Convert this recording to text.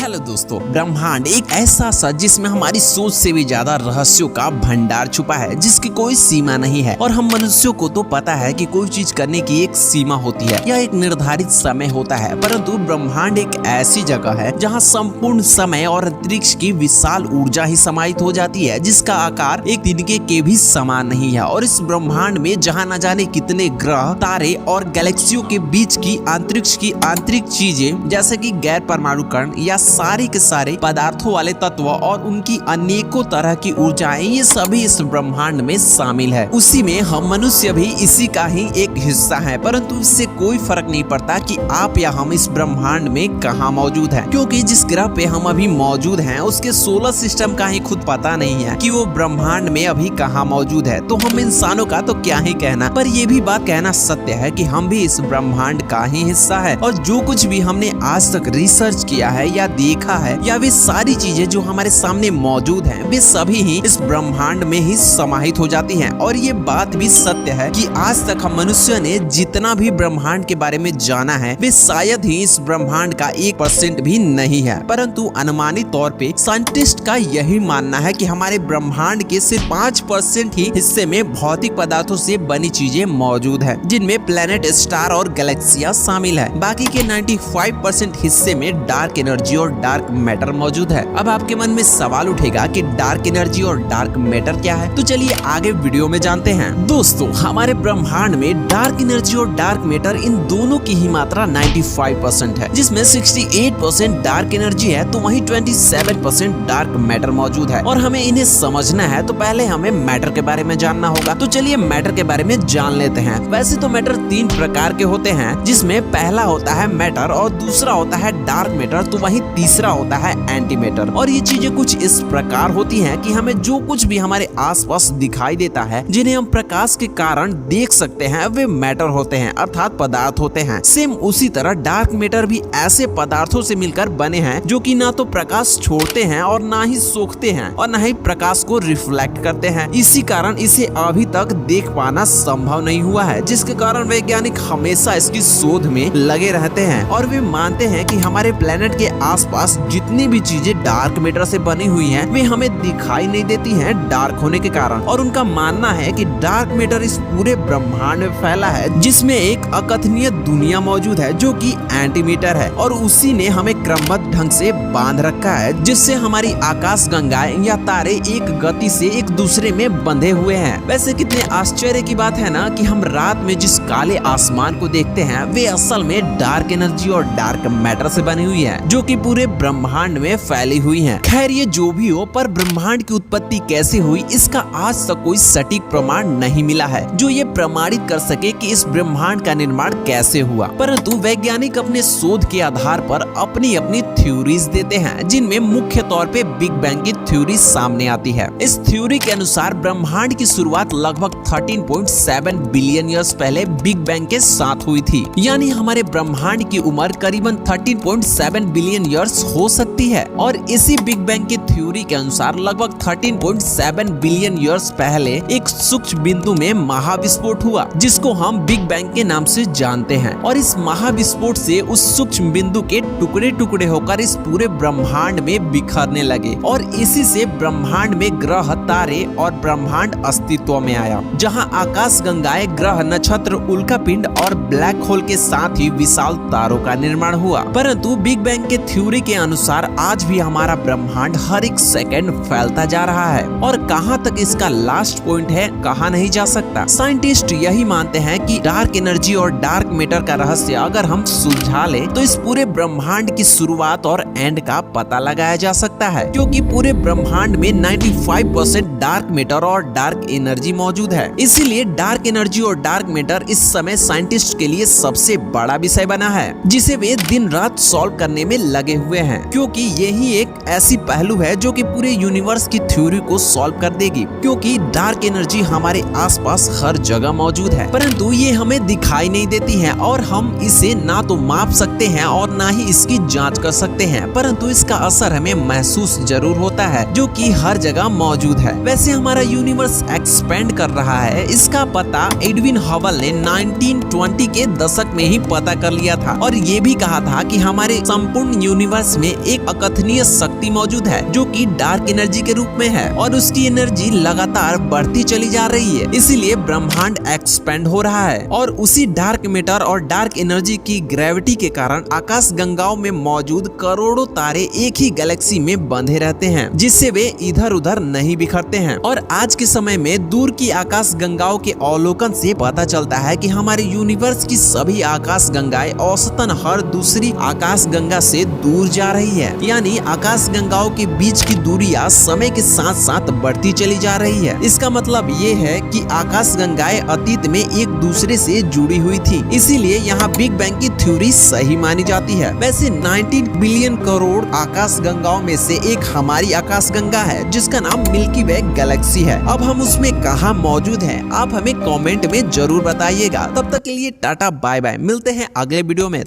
Hello दोस्तों, ब्रह्मांड एक ऐसा सा जिसमें हमारी सोच से भी ज्यादा रहस्यों का भंडार छुपा है, जिसकी कोई सीमा नहीं है। और हम मनुष्यों को तो पता है कि कोई चीज करने की एक सीमा होती है या एक निर्धारित समय होता है, परंतु ब्रह्मांड एक ऐसी जगह है जहाँ संपूर्ण समय और अंतरिक्ष की विशाल ऊर्जा ही समाहित हो जाती है, जिसका आकार एक तिनके के भी समान नहीं है। और इस ब्रह्मांड में जहाँ न जाने कितने ग्रह, तारे और गैलेक्सियों के बीच की अंतरिक्ष की आंतरिक चीजें जैसे कि गैर परमाणु कण या सारे के सारे पदार्थों वाले तत्व और उनकी अनेकों तरह की ऊर्जाएं, ये सभी इस ब्रह्मांड में शामिल है। उसी में हम मनुष्य भी इसी का ही एक हिस्सा है, परंतु इससे कोई फर्क नहीं पड़ता कि आप या हम इस ब्रह्मांड में कहाँ मौजूद हैं, क्योंकि जिस ग्रह पे हम अभी मौजूद हैं उसके सोलर सिस्टम का ही खुद पता नहीं है कि वो ब्रह्मांड में अभी कहाँ मौजूद है। तो हम इंसानों का तो क्या ही कहना, पर ये भी बात कहना सत्य है कि हम भी इस ब्रह्मांड का ही हिस्सा है। और जो कुछ भी हमने आज तक रिसर्च किया है या देखा है या वे सारी चीजें जो हमारे सामने मौजूद हैं, वे सभी ही इस ब्रह्मांड में ही समाहित हो जाती हैं। और ये बात भी सत्य है कि आज तक हम मनुष्य ने जितना भी ब्रह्मांड के बारे में जाना है, वे शायद ही इस ब्रह्मांड का 1% भी नहीं है। परंतु अनुमानित तौर पे साइंटिस्ट का यही मानना है कि हमारे ब्रह्मांड के सिर्फ 5% ही हिस्से में भौतिक पदार्थों से बनी चीजें मौजूद है, जिनमें प्लेनेट, स्टार और गैलेक्सियां शामिल है। बाकी के 95% हिस्से में डार्क एनर्जी और डार्क मैटर मौजूद है। अब आपके मन में सवाल उठेगा कि डार्क एनर्जी और डार्क मैटर क्या है, तो चलिए आगे वीडियो में जानते हैं। दोस्तों, हमारे ब्रह्मांड में डार्क एनर्जी और डार्क मैटर इन दोनों की ही मात्रा 95% है, जिसमें 68% डार्क एनर्जी है तो वहीं 27% डार्क मैटर मौजूद है। और हमें इन्हें समझना है तो पहले हमें मैटर के बारे में जानना होगा। तो चलिए मैटर के बारे में जान लेते हैं। वैसे तो मैटर 3 प्रकार के होते हैं, जिसमें पहला होता है मैटर और दूसरा होता है डार्क मैटर, तो वहीं तीसरा होता है एंटी मैटर। और ये चीजें कुछ इस प्रकार होती हैं कि हमें जो कुछ भी हमारे आसपास दिखाई देता है, जिन्हें हम प्रकाश के कारण देख सकते हैं, वे मैटर होते हैं, अर्थात पदार्थ होते हैं। सेम उसी तरह डार्क मैटर भी ऐसे पदार्थों से मिलकर बने हैं जो कि ना तो प्रकाश छोड़ते हैं और ना ही सोखते हैं और ना ही प्रकाश को रिफ्लेक्ट करते हैं। इसी कारण इसे अभी तक देख पाना संभव नहीं हुआ है, जिसके कारण वैज्ञानिक हमेशा इसकी शोध में लगे रहते हैं। और वे मानते हैं कि हमारे प्लेनेट के आसपास जितनी भी चीजें डार्क मैटर से बनी हुई हैं, वे हमें दिखाई नहीं देती हैं डार्क होने के कारण। और उनका मानना है कि डार्क मैटर इस पूरे ब्रह्मांड में फैला है, जिसमें एक अकथनीय दुनिया मौजूद है जो कि एंटी मैटर है, और उसी ने हमें क्रमबद्ध ढंग से बांध रखा है, जिससे हमारी आकाश गंगाएं या तारे एक गति से एक दूसरे में बंधे हुए हैं। वैसे कितने आश्चर्य की बात है ना कि हम रात में जिस काले आसमान को देखते हैं, वे असल में डार्क एनर्जी और डार्क मैटर से बनी हुई है, जो कि पूरे ब्रह्मांड में फैली हुई है। खैर, ये जो भी हो, पर ब्रह्मांड की उत्पत्ति कैसे हुई, इसका आज तक कोई सटीक प्रमाण नहीं मिला है जो ये प्रमाणित कर सके कि इस ब्रह्मांड का निर्माण कैसे हुआ। परंतु वैज्ञानिक अपने शोध के आधार पर अपनी अपनी थ्योरीज देते हैं, जिनमें मुख्य तौर पे बिग बैंग की थ्योरी सामने आती है। इस थ्योरी के अनुसार ब्रह्मांड की शुरुआत लगभग 13.7 बिलियन ईयर्स पहले बिग बैंग के साथ हुई थी। यानी हमारे ब्रह्मांड की उम्र करीबन 13.7 बिलियन ईयर्स हो सकती है। और इसी बिग बैंग की थ्योरी के अनुसार लगभग 13.7 बिलियन ईयर्स पहले एक सूक्ष्म बिंदु में महाविस्फोट हुआ, जिसको हम बिग बैंग के नाम से जानते हैं। और इस महाविस्फोट से उस सूक्ष्म बिंदु के टुकड़े टुकड़े होकर इस पूरे ब्रह्मांड में बिखरने लगे, और इसी से ब्रह्मांड में ग्रह, तारे और ब्रह्मांड अस्तित्व में आया, जहाँ आकाश गंगाएं, ग्रह, नक्षत्र, उल्कापिंड और ब्लैक होल के साथ ही विशाल तारों का निर्माण हुआ। परंतु बिग बैंग के थ्योरी के अनुसार आज भी हमारा ब्रह्मांड हर एक सेकंड फैलता जा रहा है, और कहां तक इसका लास्ट पॉइंट है कहा नहीं जा सकता। साइंटिस्ट यही मानते हैं कि डार्क एनर्जी और डार्क मैटर का रहस्य अगर हम सुलझा ले तो इस पूरे ब्रह्मांड की शुरुआत और एंड का पता लगाया जा सकता है, क्योंकि पूरे ब्रह्मांड में 95% डार्क मैटर और डार्क एनर्जी मौजूद है। इसीलिए डार्क एनर्जी और डार्क मैटर इस समय साइंटिस्ट के लिए सबसे बड़ा विषय बना है, जिसे वे दिन रात सॉल्व करने में लगे हुए हैं, क्योंकि यही एक ऐसी पहलू है जो कि पूरे यूनिवर्स की थ्योरी को सॉल्व कर देगी। क्योंकि डार्क एनर्जी हमारे आसपास हर जगह मौजूद है, परंतु ये हमें दिखाई नहीं देती है, और हम इसे ना तो माप सकते हैं और ना ही इसकी जांच कर सकते हैं, परंतु इसका असर हमें महसूस जरूर होता है। है जो कि हर जगह मौजूद है। वैसे हमारा यूनिवर्स एक्सपेंड कर रहा है, इसका पता एडविन हबल ने 1920 के दशक में ही पता कर लिया था और ये भी कहा था कि हमारे संपूर्ण यूनिवर्स में एक अकथनीय शक्ति मौजूद है जो कि डार्क एनर्जी के रूप में है और उसकी एनर्जी लगातार बढ़ती चली जा रही है, इसीलिए ब्रह्मांड एक्सपेंड हो रहा है। और उसी डार्क मैटर और डार्क एनर्जी की ग्रेविटी के कारण आकाश गंगाओं में मौजूद करोड़ों तारे एक ही गैलेक्सी में बंधे रहते हैं, जिससे वे इधर उधर नहीं बिखरते हैं। और आज के समय में दूर की आकाश गंगाओं के अवलोकन से पता चलता है कि हमारे यूनिवर्स की सभी आकाश गंगाएं औसतन हर दूसरी आकाश गंगा से दूर जा रही है, यानी आकाश गंगाओं के बीच की दूरियां समय के साथ साथ बढ़ती चली जा रही है। इसका मतलब ये है कि आकाश गंगाएं अतीत में एक दूसरे से जुड़ी हुई थी, इसीलिए यहाँ बिग बैंग की थ्योरी सही मानी जाती है। वैसे 19 बिलियन करोड़ आकाश गंगाओं में से एक हमारी आकाश गंगा है जिसका नाम मिल्की वे गैलेक्सी है। अब हम उसमें कहाँ मौजूद हैं, आप हमें कमेंट में जरूर बताइएगा। तब तक के लिए टाटा बाय बाय, मिलते हैं अगले वीडियो में।